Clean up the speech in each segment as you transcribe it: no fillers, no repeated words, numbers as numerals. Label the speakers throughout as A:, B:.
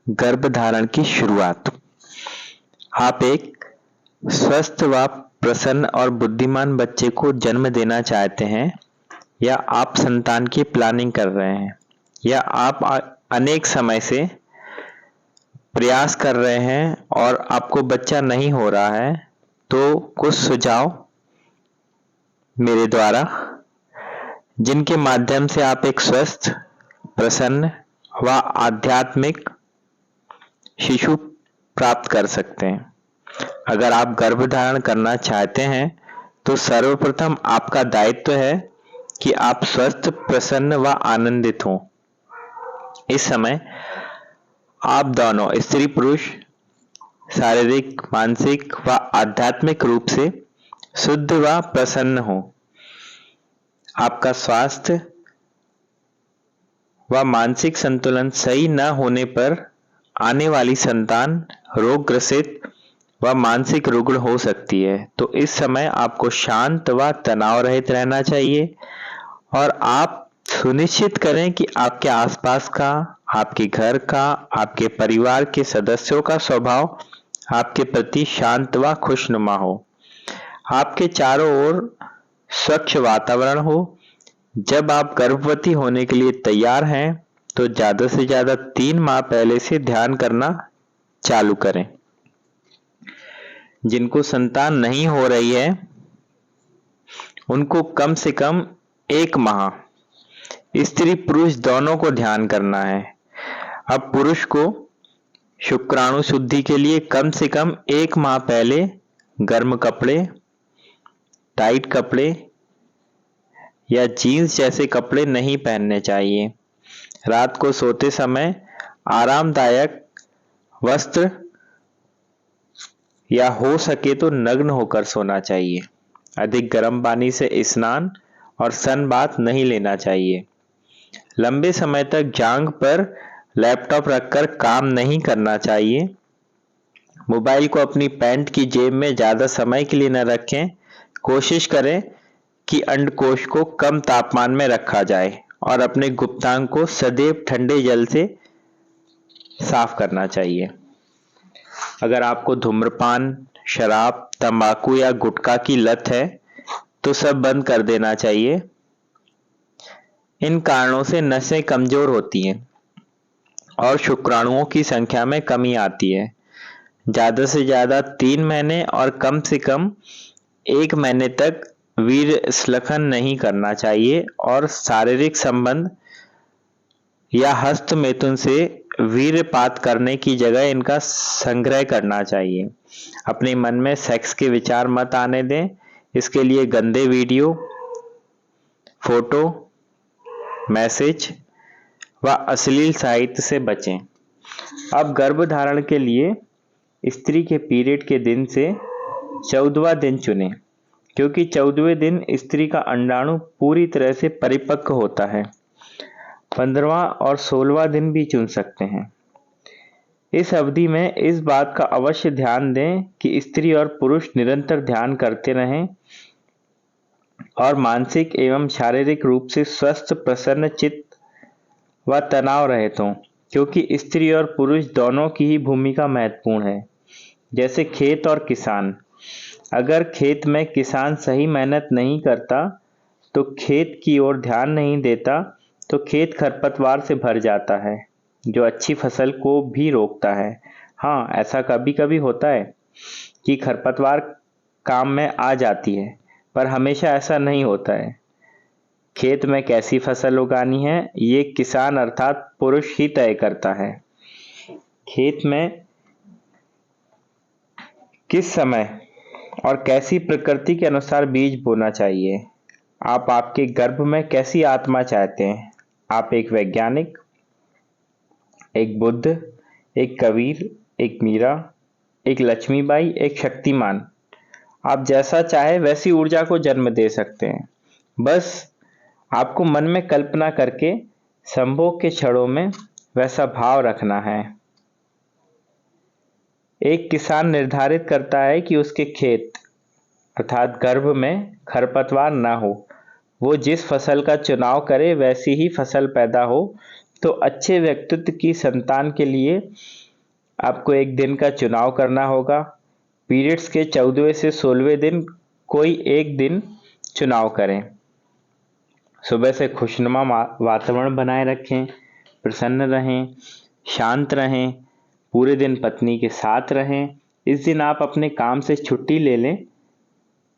A: गर्भधारण की शुरुआत। आप एक स्वस्थ व प्रसन्न और बुद्धिमान बच्चे को जन्म देना चाहते हैं, या आप संतान की प्लानिंग कर रहे हैं, या आप अनेक समय से प्रयास कर रहे हैं और आपको बच्चा नहीं हो रहा है, तो कुछ सुझाव मेरे द्वारा, जिनके माध्यम से आप एक स्वस्थ, प्रसन्न व आध्यात्मिक शिशु प्राप्त कर सकते हैं। अगर आप गर्भधारण करना चाहते हैं तो सर्वप्रथम आपका दायित्व है कि आप स्वस्थ, प्रसन्न व आनंदित हों। इस समय आप दोनों स्त्री पुरुष शारीरिक, मानसिक व आध्यात्मिक रूप से शुद्ध व प्रसन्न हो। आपका स्वास्थ्य व मानसिक संतुलन सही न होने पर आने वाली संतान रोग ग्रसित व मानसिक रुग्ण हो सकती है। तो इस समय आपको शांत व तनाव रहित रहना चाहिए और आप सुनिश्चित करें कि आपके आसपास का, आपके घर का, आपके परिवार के सदस्यों का स्वभाव आपके प्रति शांत व खुशनुमा हो। आपके चारों ओर स्वच्छ वातावरण हो। जब आप गर्भवती होने के लिए तैयार हैं तो ज्यादा से ज्यादा 3 माह पहले से ध्यान करना चालू करें। जिनको संतान नहीं हो रही है उनको कम से कम 1 माह स्त्री पुरुष दोनों को ध्यान करना है। अब पुरुष को शुक्राणु शुद्धि के लिए कम से कम 1 माह पहले गर्म कपड़े, टाइट कपड़े या जीन्स जैसे कपड़े नहीं पहनने चाहिए। रात को सोते समय आरामदायक वस्त्र या हो सके तो नग्न होकर सोना चाहिए। अधिक गर्म पानी से स्नान और सन बाथ नहीं लेना चाहिए। लंबे समय तक जांघ पर लैपटॉप रखकर काम नहीं करना चाहिए। मोबाइल को अपनी पैंट की जेब में ज्यादा समय के लिए न रखें। कोशिश करें कि अंडकोश को कम तापमान में रखा जाए और अपने गुप्तांग को सदैव ठंडे जल से साफ करना चाहिए। अगर आपको धूम्रपान, शराब, तंबाकू या गुटखा की लत है तो सब बंद कर देना चाहिए। इन कारणों से नसें कमजोर होती हैं और शुक्राणुओं की संख्या में कमी आती है। ज्यादा से ज्यादा 3 महीने और कम से कम 1 महीने तक वीर्य स्खलन नहीं करना चाहिए और शारीरिक संबंध या हस्त मैथुन से वीर्यपात करने की जगह इनका संग्रह करना चाहिए। अपने मन में सेक्स के विचार मत आने दें। इसके लिए गंदे वीडियो, फोटो, मैसेज व अश्लील साहित्य से बचें। अब गर्भधारण के लिए स्त्री के पीरियड के दिन से 14वां दिन चुनें, क्योंकि 14वें दिन स्त्री का अंडाणु पूरी तरह से परिपक्व होता है। 15वां और 16वां दिन भी चुन सकते हैं। इस अवधि में इस बात का अवश्य ध्यान दें कि स्त्री और पुरुष निरंतर ध्यान करते रहें और मानसिक एवं शारीरिक रूप से स्वस्थ, प्रसन्न चित्त व तनाव रहित हों, क्योंकि स्त्री और पुरुष दोनों की ही भूमिका महत्वपूर्ण है। जैसे खेत और किसान, अगर खेत में किसान सही मेहनत नहीं करता तो खेत की ओर ध्यान नहीं देता तो खेत खरपतवार से भर जाता है, जो अच्छी फसल को भी रोकता है। हाँ, ऐसा कभी कभी होता है कि खरपतवार काम में आ जाती है, पर हमेशा ऐसा नहीं होता है। खेत में कैसी फसल उगानी है ये किसान अर्थात पुरुष ही तय करता है। खेत में किस समय और कैसी प्रकृति के अनुसार बीज बोना चाहिए। आप आपके गर्भ में कैसी आत्मा चाहते हैं। आप एक वैज्ञानिक, एक बुद्ध, एक कबीर, एक मीरा, एक लक्ष्मीबाई, एक शक्तिमान, आप जैसा चाहे वैसी ऊर्जा को जन्म दे सकते हैं। बस आपको मन में कल्पना करके संभोग के क्षणों में वैसा भाव रखना है। एक किसान निर्धारित करता है कि उसके खेत अर्थात गर्भ में खरपतवार ना हो। वो जिस फसल का चुनाव करे वैसी ही फसल पैदा हो, तो अच्छे व्यक्तित्व की संतान के लिए आपको एक दिन का चुनाव करना होगा। पीरियड्स के 14वें से 16वें दिन कोई एक दिन चुनाव करें। सुबह से खुशनुमा वातावरण बनाए रखें, प्रसन्न रहें, शांत रहें, पूरे दिन पत्नी के साथ रहें। इस दिन आप अपने काम से छुट्टी ले लें,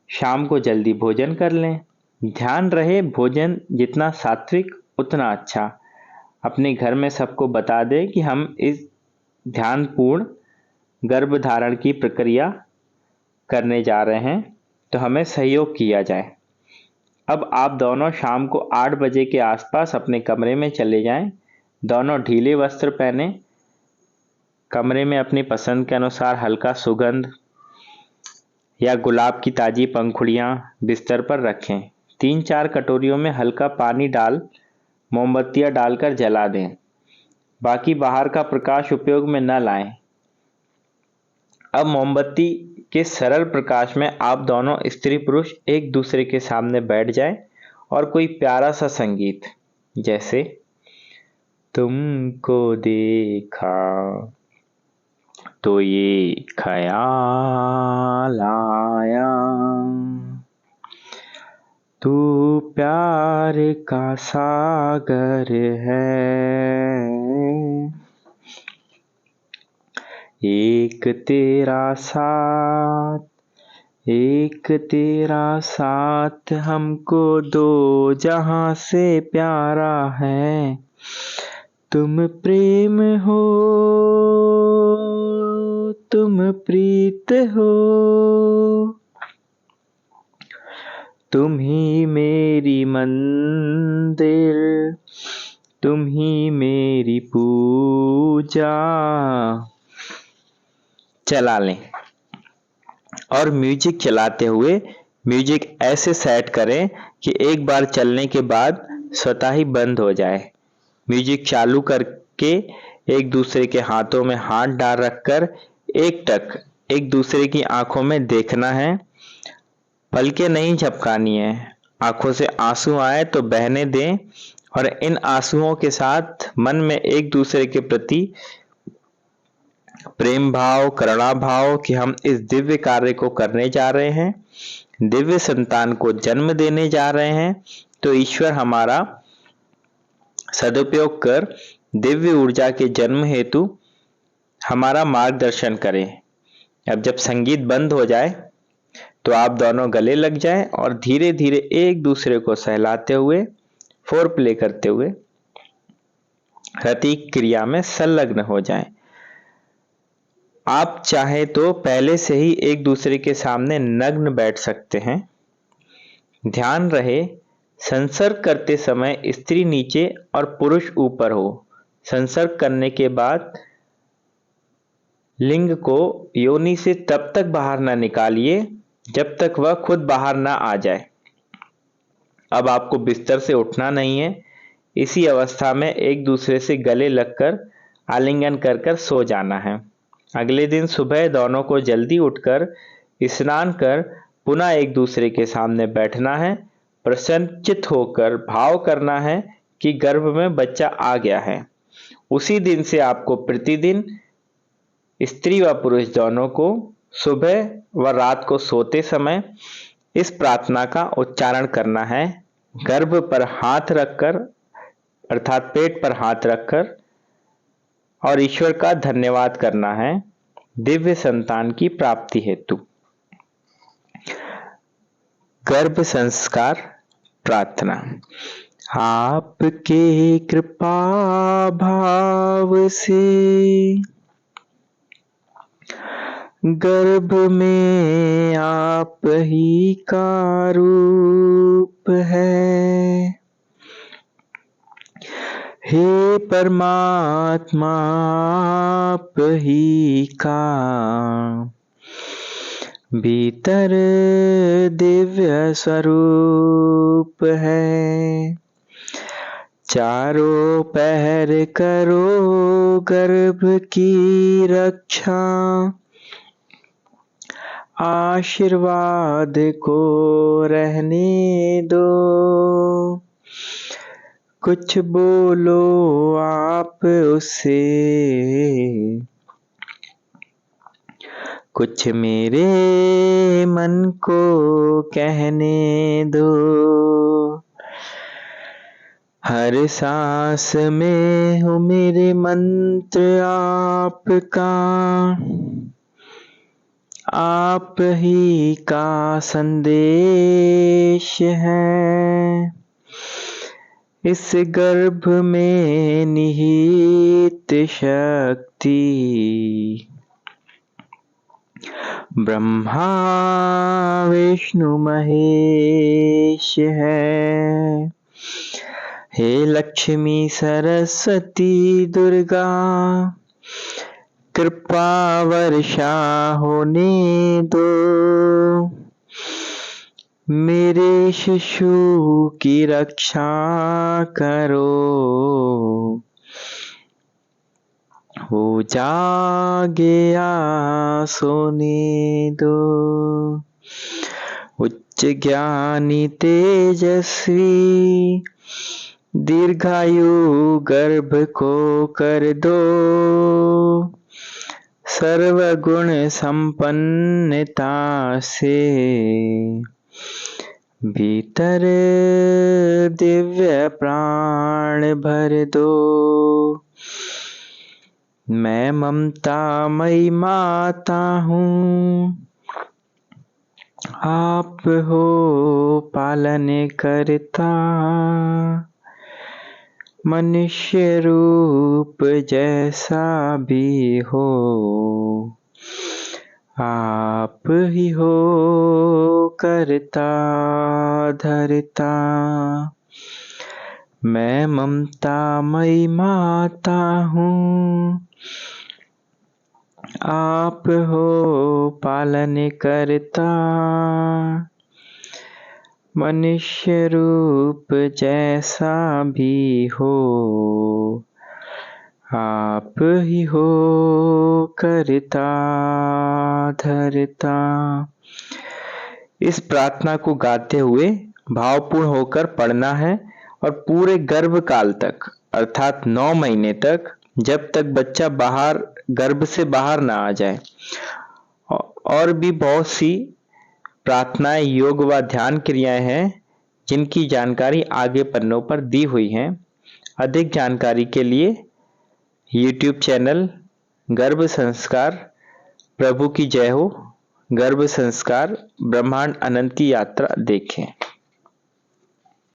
A: शाम को जल्दी भोजन कर लें। ध्यान रहे भोजन जितना सात्विक उतना अच्छा। अपने घर में सबको बता दें कि हम इस ध्यानपूर्ण गर्भधारण की प्रक्रिया करने जा रहे हैं, तो हमें सहयोग किया जाए। अब आप दोनों शाम को 8 बजे के आसपास अपने कमरे में चले जाएं। दोनों ढीले वस्त्र पहने, कमरे में अपनी पसंद के अनुसार हल्का सुगंध या गुलाब की ताजी पंखुड़ियां बिस्तर पर रखें। 3-4 कटोरियों में हल्का पानी डाल मोमबत्तियां डालकर जला दें। बाकी बाहर का प्रकाश उपयोग में न लाएं। अब मोमबत्ती के सरल प्रकाश में आप दोनों स्त्री पुरुष एक दूसरे के सामने बैठ जाएं और कोई प्यारा सा संगीत, जैसे तुमको देखा तो ये ख्याल आया, तू प्यार का सागर है, एक तेरा साथ हमको दो जहां से प्यारा है। तुम प्रेम हो, तुम प्रीत हो, तुम ही मेरी मंदिर, तुम ही मेरी पूजा। चला लें और म्यूजिक चलाते हुए म्यूजिक ऐसे सेट करें कि एक बार चलने के बाद स्वतः ही बंद हो जाए। म्यूजिक चालू करके एक दूसरे के हाथों में हाथ डाल रखकर एकटक एक दूसरे की आंखों में देखना है। पलकें नहीं झपकानी है। आंखों से आंसू आए तो बहने दें और इन आंसुओं के साथ मन में एक दूसरे के प्रति प्रेम भाव, करुणा भाव कि हम इस दिव्य कार्य को करने जा रहे हैं, दिव्य संतान को जन्म देने जा रहे हैं, तो ईश्वर हमारा सदुपयोग कर दिव्य ऊर्जा के जन्म हेतु हमारा मार्गदर्शन करें। अब जब संगीत बंद हो जाए तो आप दोनों गले लग जाएं और धीरे धीरे एक दूसरे को सहलाते हुए, फोर प्ले करते हुए रति क्रिया में संलग्न हो जाएं। आप चाहे तो पहले से ही एक दूसरे के सामने नग्न बैठ सकते हैं। ध्यान रहे संसर्ग करते समय स्त्री नीचे और पुरुष ऊपर हो। संसर्ग करने के बाद लिंग को योनि से तब तक बाहर न निकालिए जब तक वह खुद बाहर ना आ जाए। अब आपको बिस्तर से उठना नहीं है। इसी अवस्था में एक दूसरे से गले लगकर आलिंगन कर सो जाना है। अगले दिन सुबह दोनों को जल्दी उठकर स्नान कर पुनः एक दूसरे के सामने बैठना है। प्रसन्नचित होकर भाव करना है कि गर्भ में बच्चा आ गया है। उसी दिन से आपको प्रतिदिन स्त्री व पुरुष दोनों को सुबह व रात को सोते समय इस प्रार्थना का उच्चारण करना है। गर्भ पर हाथ रखकर अर्थात पेट पर हाथ रखकर और ईश्वर का धन्यवाद करना है दिव्य संतान की प्राप्ति हेतु। गर्भ संस्कार प्रार्थना। आपके कृपा भाव से गर्भ में आप ही का रूप है। हे परमात्मा आप ही का भीतर दिव्य स्वरूप है। चारों पहर करो गर्भ की रक्षा। आशीर्वाद को रहने दो। कुछ बोलो आप उससे, कुछ मेरे मन को कहने दो। हर सांस में हो मेरे मंत्र आपका, आप ही का संदेश है। इस गर्भ में निहित शक्ति, ब्रह्मा विष्णु महेश है। हे लक्ष्मी सरस्वती दुर्गा, कृपा वर्षा होने दो। मेरे शिशु की रक्षा करो, वो जागे या सोने दो। उच्च ज्ञानी तेजस्वी दीर्घायु गर्भ को कर दो। सर्वगुण संपन्नता से भीतर दिव्य प्राण भर दो। मैं ममतामयी माता हूँ, आप हो पालन करता। मनुष्य रूप जैसा भी हो, आप ही हो करता धरता। मैं ममतामयी माता हूँ, आप हो पालन करता। मनुष्य रूप जैसा भी हो, आप ही हो करता धरता। इस प्रार्थना को गाते हुए भावपूर्ण होकर पढ़ना है और पूरे गर्भकाल तक अर्थात 9 महीने तक, जब तक बच्चा बाहर गर्भ से बाहर ना आ जाए। और भी बहुत सी प्रार्थनाएं, योग व ध्यान क्रियाएं हैं जिनकी जानकारी आगे पन्नों पर दी हुई हैं। अधिक जानकारी के लिए YouTube चैनल गर्भ संस्कार प्रभु की जय हो, गर्भ संस्कार ब्रह्मांड अनंत की यात्रा देखें।